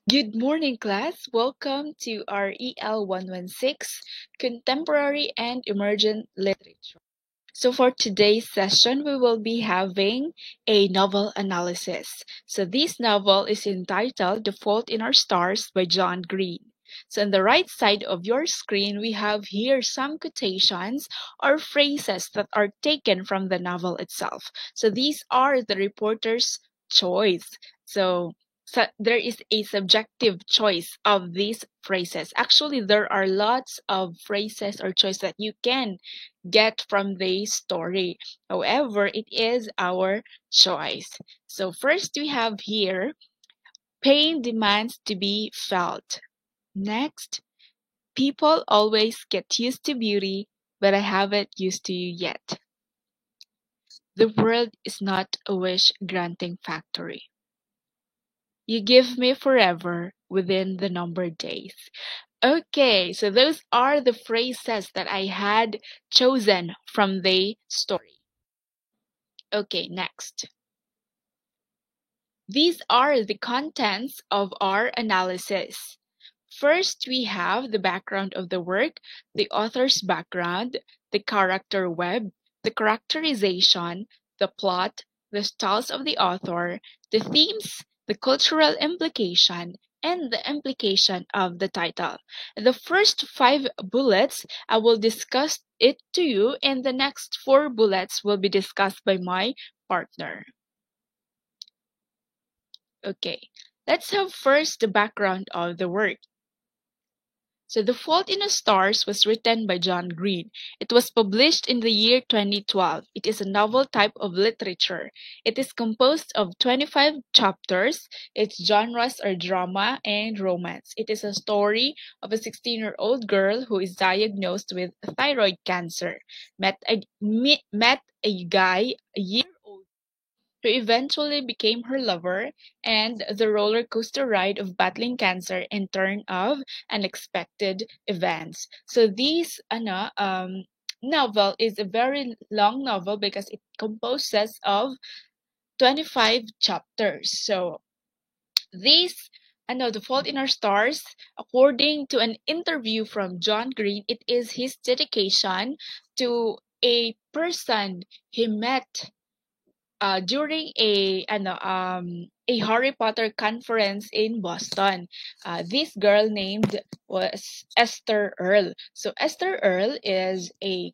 Good morning, class. Welcome to our EL 116 Contemporary and Emergent Literature. So, for today's session, we will be having a novel analysis. So, this novel is entitled The Fault in Our Stars by John Green. So, on the right side of your screen, we have here some quotations or phrases that are taken from the novel itself. So, these are the reporter's choice. So there is a subjective choice of these phrases. Actually, there are lots of phrases or choice that you can get from the story. However, it is our choice. So first we have here, pain demands to be felt. Next, people always get used to beauty, but I haven't used to you yet. The world is not a wish granting factory. You give me forever within the numbered days. Okay, so those are the phrases that I had chosen from the story. Okay, next. These are the contents of our analysis. First, we have the background of the work, the author's background, the character web, the characterization, the plot, the styles of the author, the themes, the cultural implication, and the implication of the title. The first 5 bullets, I will discuss it to you, and the next 4 bullets will be discussed by my partner. Okay, let's have first the background of the work. So The Fault in Our Stars was written by John Green. It was published in the year 2012. It is a novel type of literature. It is composed of 25 chapters. Its genres are drama and romance. It is a story of a 16-year-old girl who is diagnosed with thyroid cancer, met a guy a year old who eventually became her lover, and the roller coaster ride of battling cancer and turn of unexpected events. So this novel is a very long novel because it composes of 25 chapters. So this The Fault in Our Stars, according to an interview from John Green, it is his dedication to a person he met during a Harry Potter conference in Boston. This girl named was Esther Earl. So Esther Earl is a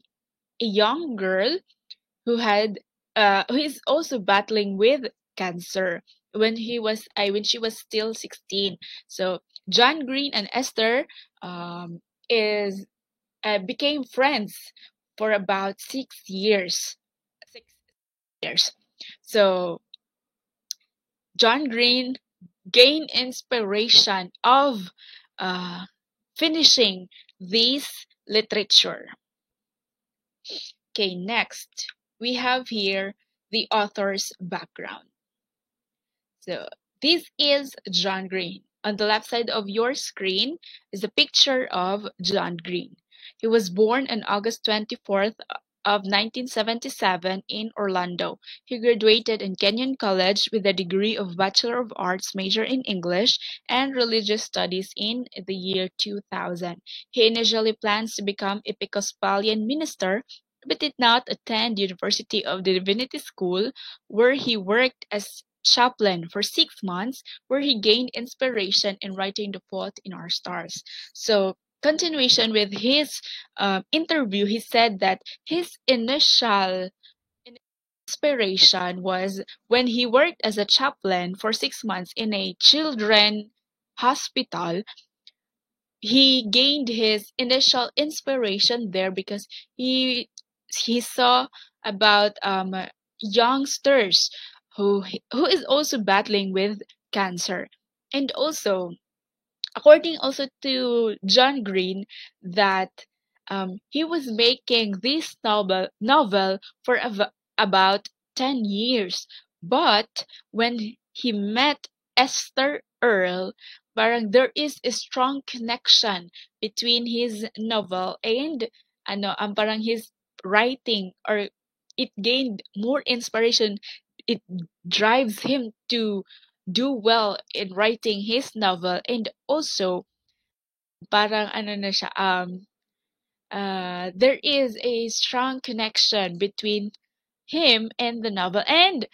young girl who is also battling with cancer when she was still 16. So John Green and Esther is became friends for about 6 years. 6 years. So John Green gained inspiration of uh, finishing this literature. Okay, next we have here the author's background. So this is John Green. On the left side of your screen is a picture of John Green. He was born on August 24th of 1977 in Orlando. He graduated in Kenyon College with a degree of Bachelor of Arts major in English and Religious Studies in the year 2000. He initially plans to become Episcopalian minister but did not attend University of the Divinity School, where he worked as chaplain for 6 months, where he gained inspiration in writing The Fault in Our Stars. So, continuation with his interview, he said that his initial inspiration was when he worked as a chaplain for 6 months in a children hospital. He gained his initial inspiration there because he saw about youngsters who is also battling with cancer, and also according also to John Green, that he was making this novel for about 10 years. But when he met Esther Earl, parang there is a strong connection between his novel and parang his writing, or it gained more inspiration. It drives him to do well in writing his novel, and also parang ano na siya, there is a strong connection between him and the novel, and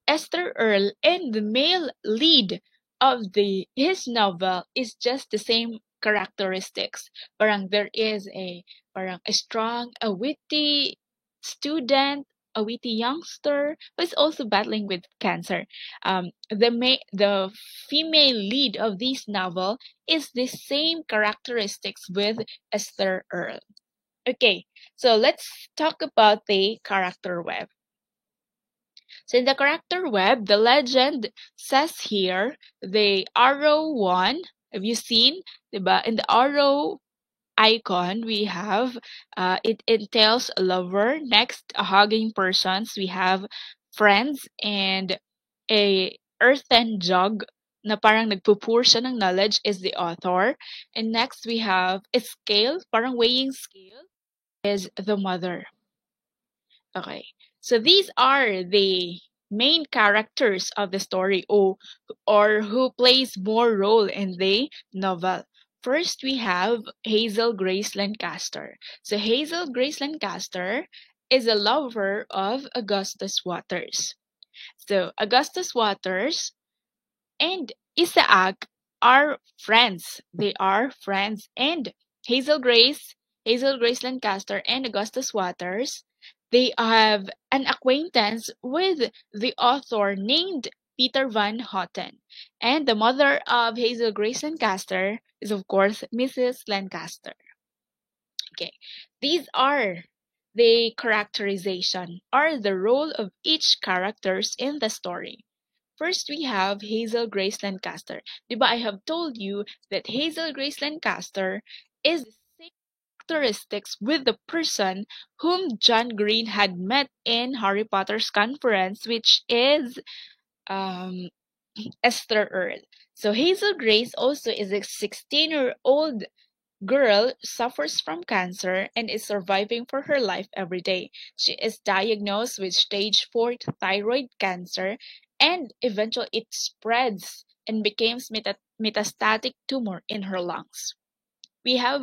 Esther Earl, and the male lead of the his novel is just the same characteristics. Parang there is a parang a strong, a witty student, a witty youngster who is also battling with cancer. The female lead of this novel is the same characteristics with Esther Earl. Okay, so let's talk about the character web. So in the character web, the legend says here, the arrow one, have you seen? Diba? In the arrow icon, we have, it entails a lover, next, a hugging persons, we have friends, and a earthen jug na parang nagpupur siya ng knowledge is the author. And next, we have a scale, parang weighing scale, is the mother. Okay. So these are the main characters of the story, or who plays more role in the novel. First, we have Hazel Grace Lancaster. So Hazel Grace Lancaster is a lover of Augustus Waters. So Augustus Waters and Isaac are friends. They are friends. And Hazel Grace Lancaster and Augustus Waters, they have an acquaintance with the author named Peter Van Houten. And the mother of Hazel Grace Lancaster is, of course, Mrs. Lancaster. Okay, these are the characterization or the role of each characters in the story. First, we have Hazel Grace Lancaster. Diba I have told you that Hazel Grace Lancaster is the same characteristics with the person whom John Green had met in Harry Potter's conference, which is um, Esther Earl. So Hazel Grace also is a 16-year-old girl, suffers from cancer and is surviving for her life every day. She is diagnosed with stage 4 thyroid cancer, and eventually it spreads and becomes metastatic tumor in her lungs. We have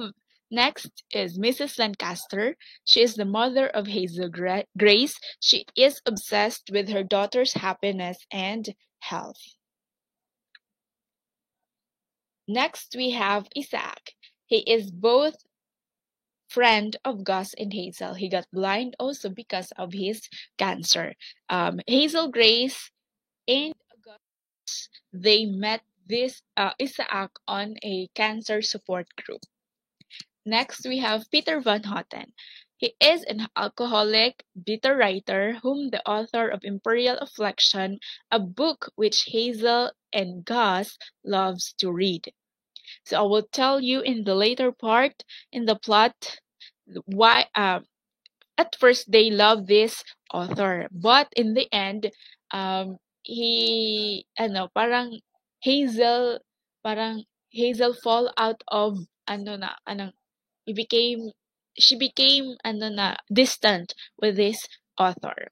next is Mrs. Lancaster. She is the mother of Hazel Grace. She is obsessed with her daughter's happiness and health. Next, we have Isaac. He is both friend of Gus and Hazel. He got blind also because of his cancer. Hazel Grace and Gus, they met this Isaac on a cancer support group. Next, we have Peter Van Houten. He is an alcoholic, bitter writer whom the author of Imperial Affliction, a book which Hazel and Gus loves to read. So I will tell you in the later part in the plot why at first they love this author, but in the end he parang Hazel parang Hazel fall out of he became she became distant with this author.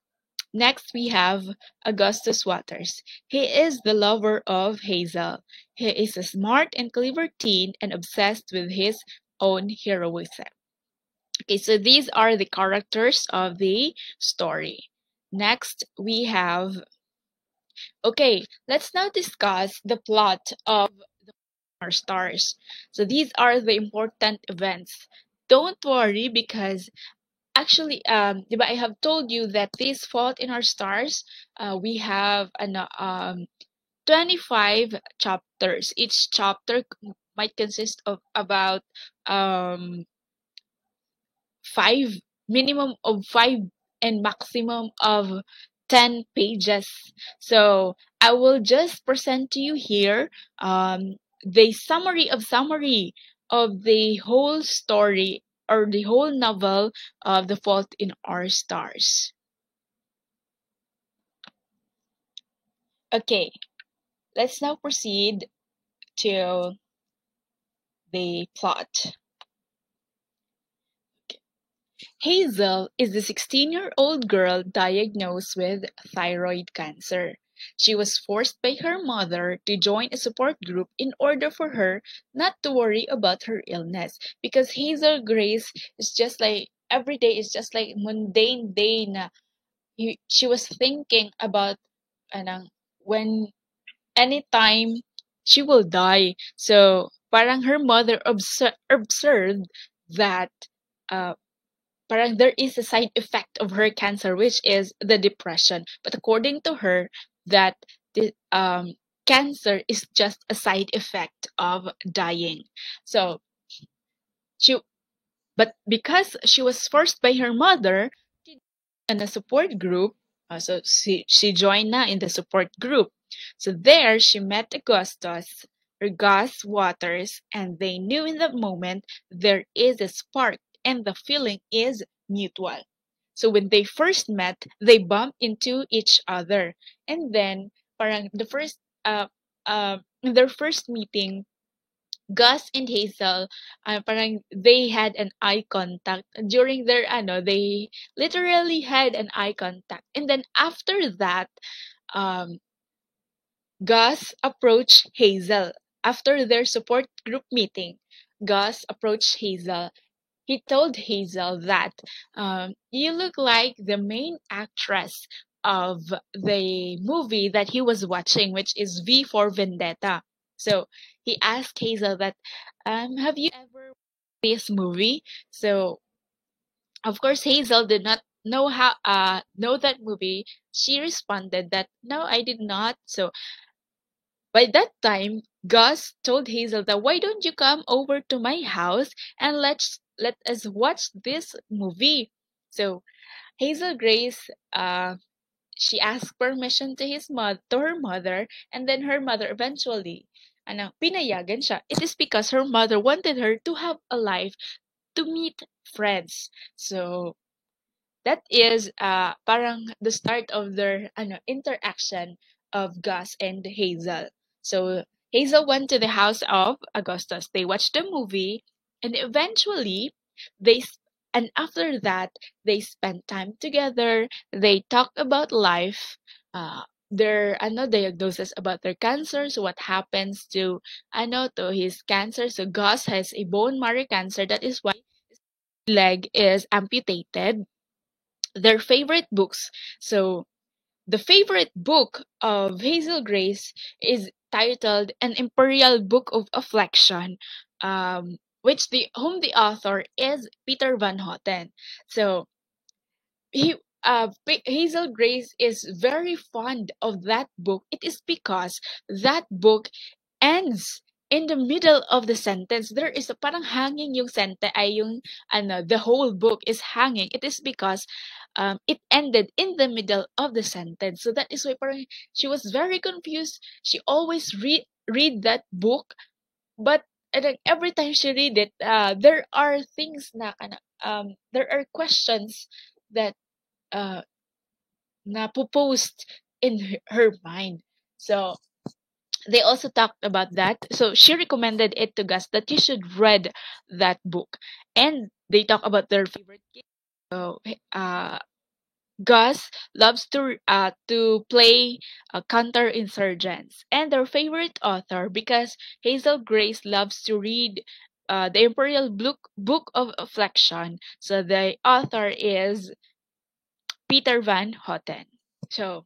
Next, we have Augustus Waters. He is the lover of Hazel. He is a smart and clever teen and obsessed with his own heroism. Okay, so these are the characters of the story. Next, we have. Okay, let's now discuss the plot of our stars. So these are the important events. Don't worry because actually, diba, I have told you that this Fault in Our Stars, we have 25 chapters. Each chapter might consist of about um, five, minimum of five, and maximum of 10 pages. So I will just present to you here the summary of the whole story or the whole novel of The Fault in Our Stars. Okay, let's now proceed to the plot. Hazel is the 16-year-old girl diagnosed with thyroid cancer. She was forced by her mother to join a support group in order for her not to worry about her illness, because Hazel Grace is just like every day is just like mundane day na she was thinking about anang when anytime she will die. So parang her mother observed that uh, parang there is a side effect of her cancer, which is the depression. But according to her, that the cancer is just a side effect of dying. So she, but because she was forced by her mother in a support group, so she joined na in the support group. So there she met Augustus or Gus Waters, and they knew in that moment there is a spark, and the feeling is mutual. So when they first met, they bumped into each other, and then parang the first in their first meeting, Gus and Hazel, parang they had an eye contact during their they literally had an eye contact. And then after that, um, Gus approached Hazel. After their support group meeting, Gus approached Hazel. He told Hazel that you look like the main actress of the movie that he was watching, which is V for Vendetta. So he asked Hazel that, have you ever watched this movie? So of course Hazel did not know that movie. She responded that no, I did not. So by that time, Gus told Hazel that why don't you come over to my house and let us watch this movie. So Hazel Grace she asked permission to her mother, and then her mother eventually pinayagan siya. It is because her mother wanted her to have a life, to meet friends. So that is parang the start of their interaction of Gus and Hazel. So Hazel went to the house of Augustus. They watched the movie, and eventually they s- and after that they spent time together. They talked about life, their diagnosis about their cancer. So what happens to to his cancer. So Gus has a bone marrow cancer. That is why his leg is amputated. Their favorite books. So the favorite book of Hazel Grace is titled An Imperial Book of Affliction, which the whom the author is Peter Van Houten. So he Hazel Grace is very fond of that book. It is because that book ends in the middle of the sentence. There is a parang hanging yung sentence ay yung the whole book is hanging. It is because it ended in the middle of the sentence. So that is why parang she was very confused. She always read that book, but and then every time she read it, there are things na there are questions that uh napopost in her mind. So they also talked about that. So she recommended it to Gus that you should read that book. And they talk about their favorite game. So Gus loves to play counterinsurgents, and their favorite author because Hazel Grace loves to read the Imperial Book of Affliction. So the author is Peter Van Houten. So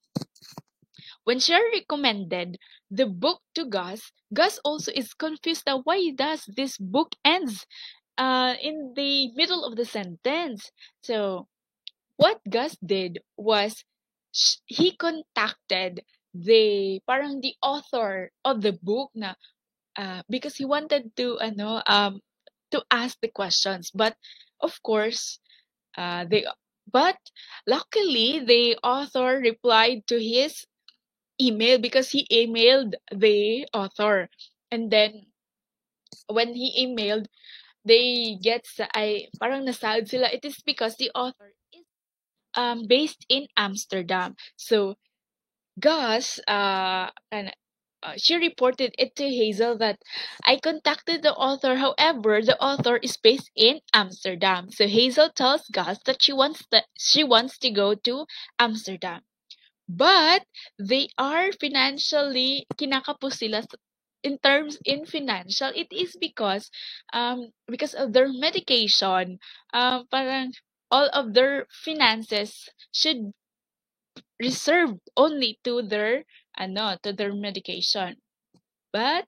when Sherry recommended the book to Gus, Gus also is confused that why does this book ends in the middle of the sentence. So what Gus did was he contacted the author of the book na because he wanted to ask the questions, but of course they but luckily the author replied to his email because he emailed the author, and then when he emailed they get sa ay parang nasad sila. It is because the author is based in Amsterdam. So Gus she reported it to Hazel that I contacted the author. However, the author is based in Amsterdam. So Hazel tells Gus that she wants to go to Amsterdam. But they are financially kinakapos sila in terms in financial. It is because of their medication. Parang all of their finances should reserved only to their to their medication. But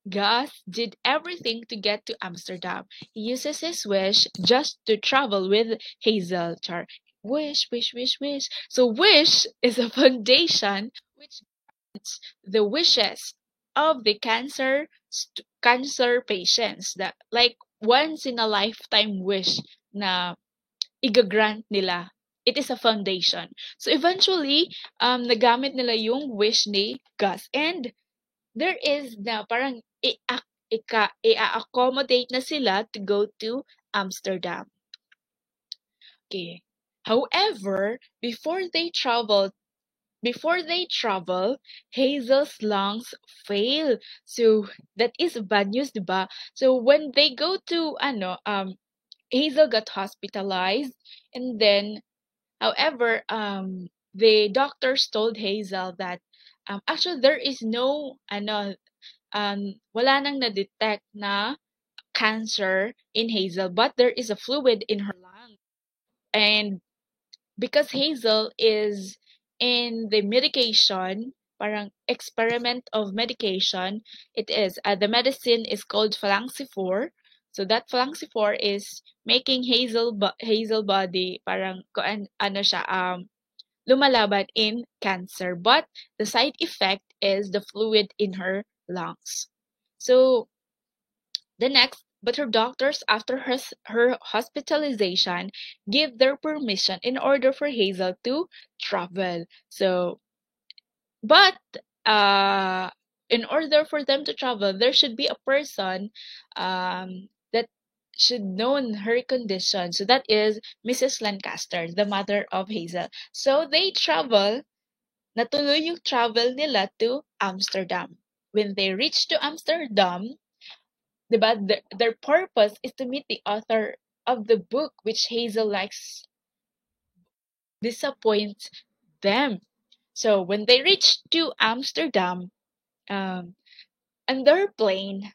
Gus did everything to get to Amsterdam. He uses his wish just to travel with Hazel Char. Wish, wish, wish, wish. So wish is a foundation which grants the wishes of the cancer patients, that like once in a lifetime wish na iga-grant nila. It is a foundation. So eventually, nagamit nila yung wish ni Gus. And there is na parang i-accommodate na sila to go to Amsterdam. Okay. However, before they travel, Hazel's lungs fail. So that is bad news, diba? So when they go to Hazel got hospitalized, and then however, the doctors told Hazel that actually there is no wala nang na-detect na cancer in Hazel, but there is a fluid in her lung. And because Hazel is in the medication, parang experiment of medication, it is the medicine is called Phalanxifor. So that Phalanxifor is making Hazel body parang ano siya lumalaban in cancer, but the side effect is the fluid in her lungs. So but her doctors, after her hospitalization, give their permission in order for Hazel to travel. So, but uh, in order for them to travel, there should be a person that should know her condition. So that is Mrs. Lancaster, the mother of Hazel. So they travel, natuloy yung travel nila to Amsterdam. When they reach to Amsterdam, 'di ba, their purpose is to meet the author of the book which Hazel likes disappoints them. So when they reach to Amsterdam, um, on their plane,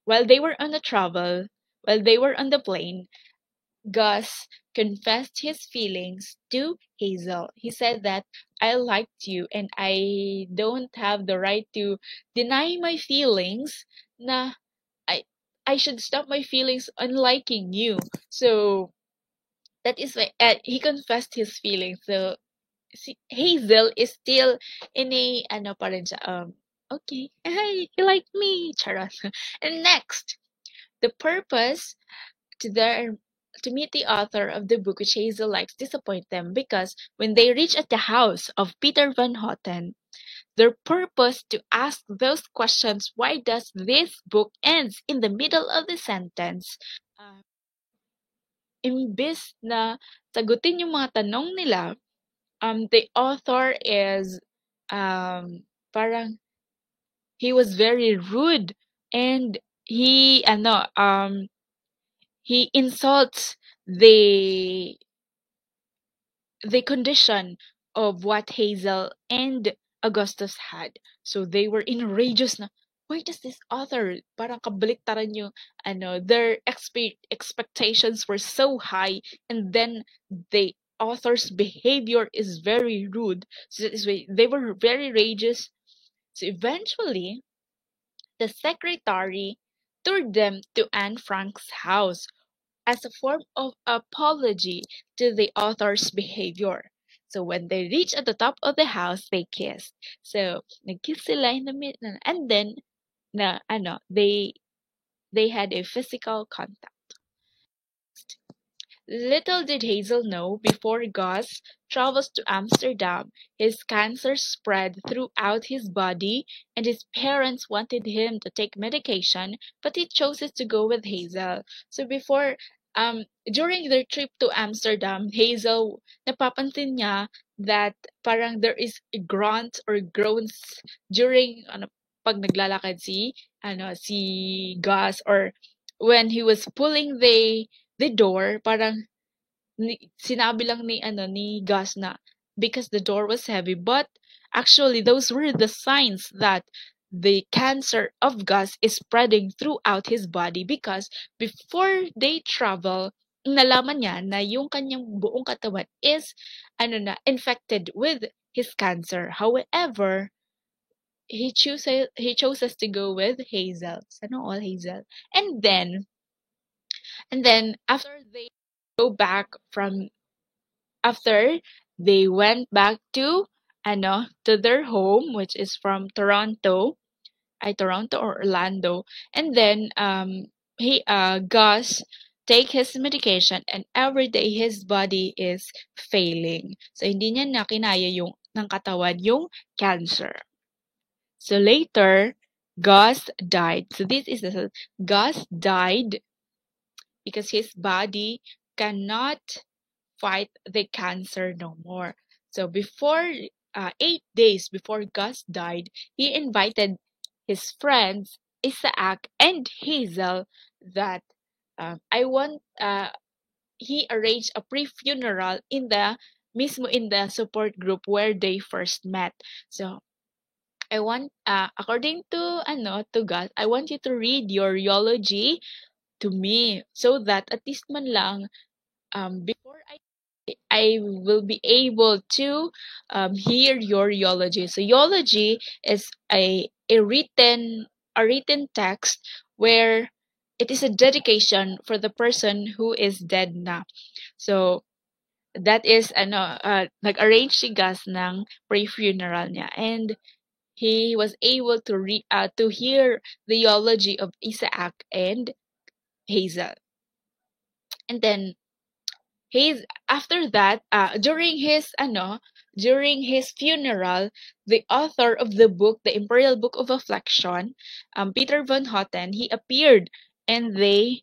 while they were on the travel, while they were on the plane, Gus confessed his feelings to Hazel. He said that I liked you and I don't have the right to deny my feelings na I I should stop my feelings on liking you. So that is why he confessed his feelings. So Hazel is still in a ano pa rin siya, okay, hey, you like me, charot. And next, the purpose to their to meet the author of the book which Hazel likes disappoint them because when they reach at the house of Peter Van Houten, their purpose to ask those questions, why does this book ends in the middle of the sentence? Uh, Imbis na sagutin yung mga tanong nila, the author is parang he was very rude, and he insults the the condition of what Hazel and Augustus had. So they were enraged na, why does this author, parang kabaliktaran yung, their expectations were so high, and then the author's behavior is very rude. So that is why they were very rageous. So eventually, the secretary toured them to Anne Frank's house as a form of apology to the author's behavior. So when they reached at the top of the house, they kissed. So nagkiss sila in the middle, and then they had a physical contact. Little did Hazel know, before Gus travels to Amsterdam, his cancer spread throughout his body, and his parents wanted him to take medication, but he chose to go with Hazel. So before during their trip to Amsterdam, Hazel, napapansin niya that parang there is a grunt or groans during pag naglalakad si Gus, or when he was pulling the door, parang sinabi lang ni Gus na because the door was heavy, but actually those were the signs that the cancer of Gus is spreading throughout his body, because before they travel, nalaman niya na yung kanyang buong katawan is infected with his cancer. However, he chose to go with Hazel. Sana all Hazel. And then after they go back from after they went back to their home, which is from Toronto or Orlando. And then he Gus take his medication, and every day his body is failing. So hindi niya na kinaya yung ng katawan yung cancer. So later, Gus died. So this is the Gus died because his body cannot fight the cancer no more. So 8 days before Gus died, he invited his friends Isaac and Hazel that I want. He arranged a pre-funeral in the support group where they first met. So I want, according to Gus, I want you to read your eulogy to me so that at least man lang before I will be able to hear your eulogy. So eulogy is a written text where it is a dedication for the person who is dead na. So that is nag-arrange si Gus ng pre-funeral niya, and he was able to hear the eulogy of Isaac and Hazel. And then He's after that, during his funeral, the author of the book, the Imperial Book of Affliction, Peter von Houten, he appeared in the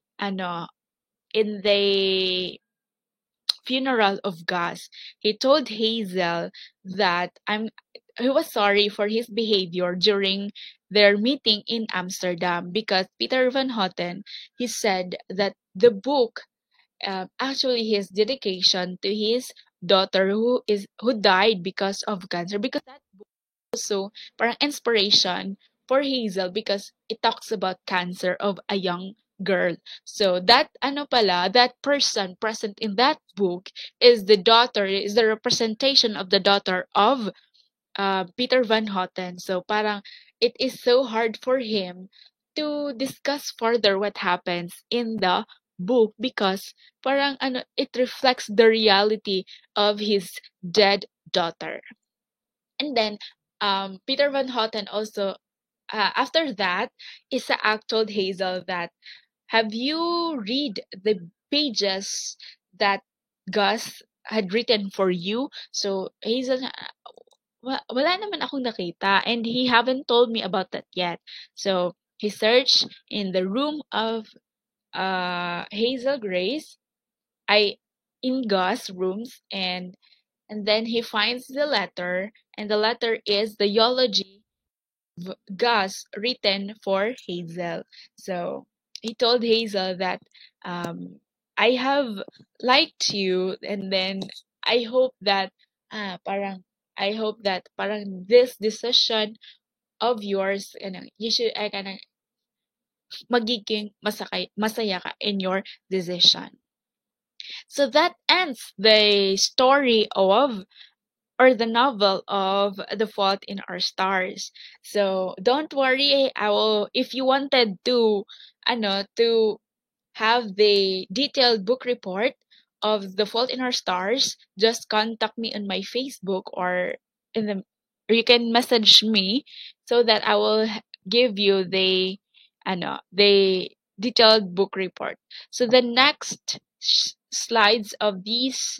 funeral of Gus. He told Hazel that he was sorry for his behavior during their meeting in Amsterdam, because Peter van Houten, he said that the book, actually his dedication to his daughter who died because of cancer, because that book also parang inspiration for Hazel, because it talks about cancer of a young girl. So that person present in that book is the representation of the daughter of Peter Van Houten. So parang it is so hard for him to discuss further what happens in the book, because parang it reflects the reality of his dead daughter. And then Peter Van Houten also, after that, Isaac told Hazel that, have you read the pages that Gus had written for you? So Hazel, wala naman akong nakita, and he haven't told me about that yet. So he searched in the room of Hazel Grace, in Gus' rooms, and then he finds the letter, and the letter is the eulogy of Gus written for Hazel. So he told Hazel that, I have liked you, and then I hope that parang parang this decision of yours, you should magiging masaya ka in your decision. So that ends the story of, or the novel of, The Fault in Our Stars. So don't worry, if you wanted to have the detailed book report of The Fault in Our Stars, just contact me on my Facebook, or you can message me so that I will give you the detailed book report. So the next slides of these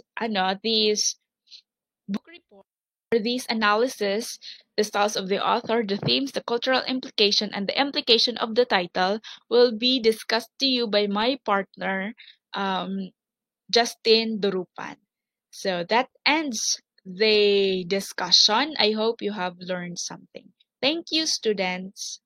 book report, or these analysis, the styles of the author, the themes, the cultural implication, and the implication of the title will be discussed to you by my partner, um, Justin Durupan. So that ends the discussion. I hope you have learned something. Thank you, students.